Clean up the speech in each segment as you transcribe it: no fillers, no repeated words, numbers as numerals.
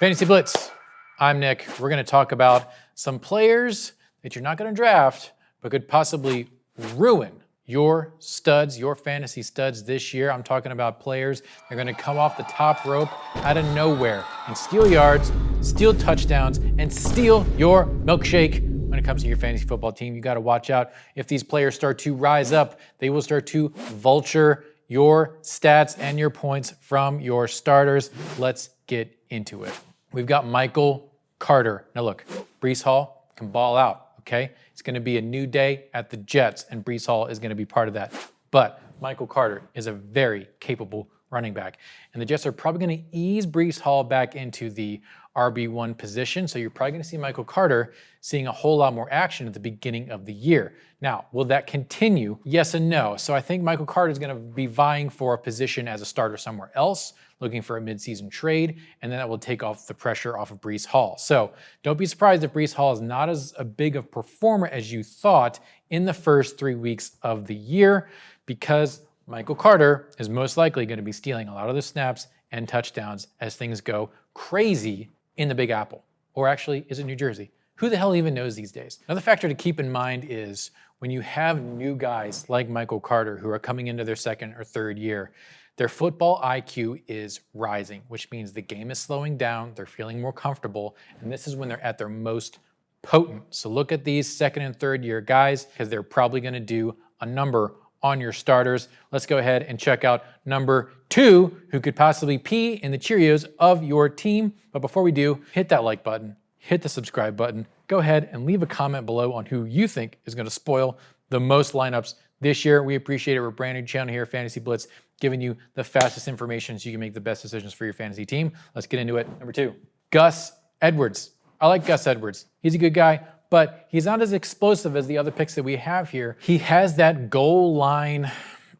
Fantasy Blitz. I'm Nick. We're going to talk about some players that you're not going to draft, but could possibly ruin your studs, your fantasy studs this year. I'm talking about players that are going to come off the top rope out of nowhere and steal yards, steal touchdowns, and steal your milkshake. When it comes to your fantasy football team, you got to watch out. If these players start to rise up, they will start to vulture your stats and your points from your starters. Let's get into it. We've got Michael Carter. Now look, Breece Hall can ball out, okay? It's going to be a new day at the Jets, and Breece Hall is going to be part of that. But Michael Carter is a very capable running back, and the Jets are probably going to ease Breece Hall back into the RB1 position, so you're probably going to see Michael Carter seeing a whole lot more action at the beginning of the year. Now, will that continue? Yes and no. So I think Michael Carter is going to be vying for a position as a starter somewhere else, looking for a midseason trade, and then that will take off the pressure off of Breece Hall. So don't be surprised if Breece Hall is not as big of a performer as you thought in the first 3 weeks of the year, because Michael Carter is most likely going to be stealing a lot of the snaps and touchdowns as things go crazy in the Big Apple. Or actually, is it New Jersey? Who the hell even knows these days? Another factor to keep in mind is when you have new guys like Michael Carter who are coming into their second or third year, their football IQ is rising, which means the game is slowing down, they're feeling more comfortable, and this is when they're at their most potent. So look at these second and third year guys, because they're probably going to do a number on your starters. Let's go ahead and check out number 2, who could possibly pee in the Cheerios of your team. But before we do, hit that like button, hit the subscribe button, go ahead and leave a comment below on who you think is going to spoil the most lineups this year. We appreciate it. We're a brand new channel here, Fantasy Blitz, giving you the fastest information so you can make the best decisions for your fantasy team. Let's get into it. Number 2, Gus Edwards. I like Gus Edwards. He's a good guy, but he's not as explosive as the other picks that we have here. He has that goal line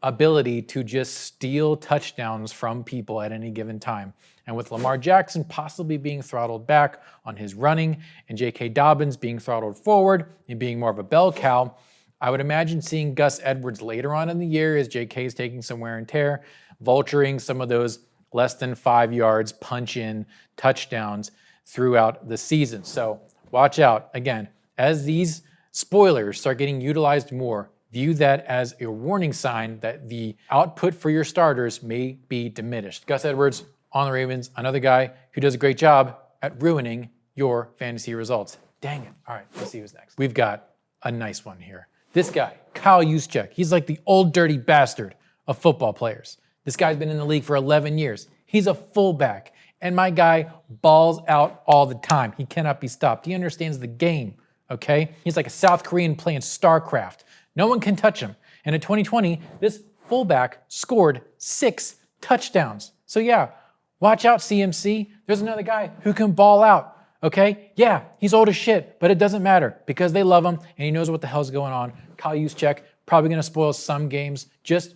ability to just steal touchdowns from people at any given time. And with Lamar Jackson possibly being throttled back on his running and J.K. Dobbins being throttled forward and being more of a bell cow, I would imagine seeing Gus Edwards later on in the year as J.K. is taking some wear and tear, vulturing some of those less than 5 yards punch-in touchdowns throughout the season. So watch out. Again, as these spoilers start getting utilized more, view that as a warning sign that the output for your starters may be diminished. Gus Edwards on the Ravens, another guy who does a great job at ruining your fantasy results. Dang it. All right, let's see who's next. We've got a nice one here. This guy, Kyle Juszczyk, he's like the old dirty bastard of football players. This guy's been in the league for 11 years. He's a fullback, and my guy balls out all the time. He cannot be stopped. He understands the game, okay? He's like a South Korean playing StarCraft. No one can touch him. And in 2020, this fullback scored 6 touchdowns. So yeah, watch out, CMC. There's another guy who can ball out. Okay, yeah, he's old as shit, but it doesn't matter because they love him and he knows what the hell's going on. Kyle Juszczyk, probably going to spoil some games. Just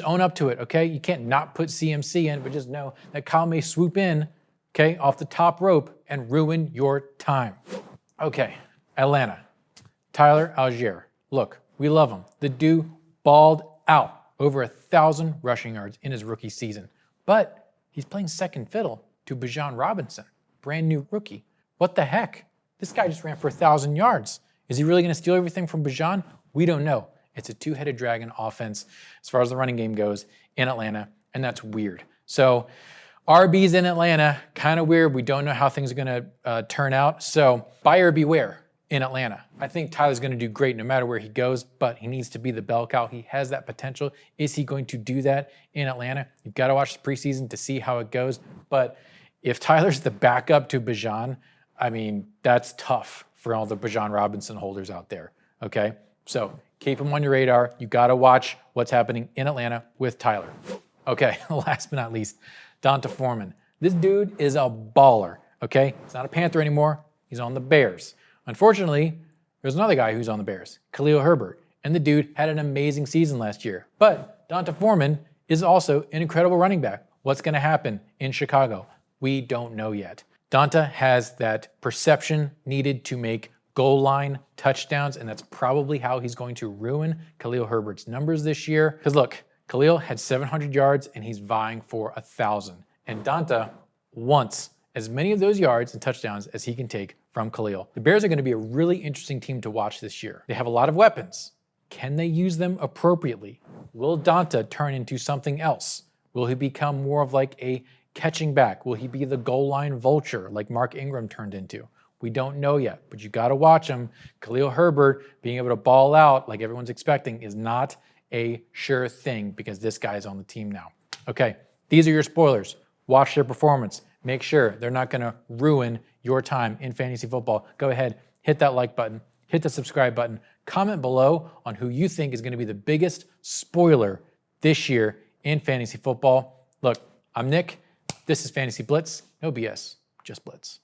own up to it, okay? You can't not put CMC in, but just know that Kyle may swoop in, okay, off the top rope and ruin your time. Okay, Atlanta, Tyler Algier. Look, we love him. The dude balled out over 1,000 rushing yards in his rookie season, but he's playing second fiddle to Bijan Robinson, brand new rookie. What the heck? This guy just ran for 1,000 yards. Is he really going to steal everything from Bijan? We don't know. It's a two-headed dragon offense as far as the running game goes in Atlanta, and that's weird. So RBs in Atlanta, kind of weird. We don't know how things are going to turn out. So buyer beware in Atlanta. I think Tyler's going to do great no matter where he goes, but he needs to be the bell cow. He has that potential. Is he going to do that in Atlanta? You've got to watch the preseason to see how it goes. But if Tyler's the backup to Bijan, I mean, that's tough for all the Bijan Robinson holders out there, okay? So keep him on your radar. You got to watch what's happening in Atlanta with Tyler. Okay, last but not least, D'Onta Foreman. This dude is a baller, okay? He's not a Panther anymore. He's on the Bears. Unfortunately, there's another guy who's on the Bears, Khalil Herbert, and the dude had an amazing season last year. But D'Onta Foreman is also an incredible running back. What's going to happen in Chicago? We don't know yet. D'Onta has that perception needed to make goal line touchdowns, and that's probably how he's going to ruin Khalil Herbert's numbers this year. Because look, Khalil had 700 yards, and he's vying for 1,000. And D'Onta wants as many of those yards and touchdowns as he can take from Khalil. The Bears are going to be a really interesting team to watch this year. They have a lot of weapons. Can they use them appropriately? Will Donta turn into something else? Will he become more of like a catching back? Will he be the goal line vulture like Mark Ingram turned into? We don't know yet, but you got to watch him. Khalil Herbert being able to ball out like everyone's expecting is not a sure thing because this guy's on the team now. Okay, these are your spoilers. Watch their performance. Make sure they're not going to ruin your time in fantasy football. Go ahead, hit that like button, hit the subscribe button, comment below on who you think is going to be the biggest spoiler this year in fantasy football. Look, I'm Nick. This is Fantasy Blitz. No BS, just Blitz.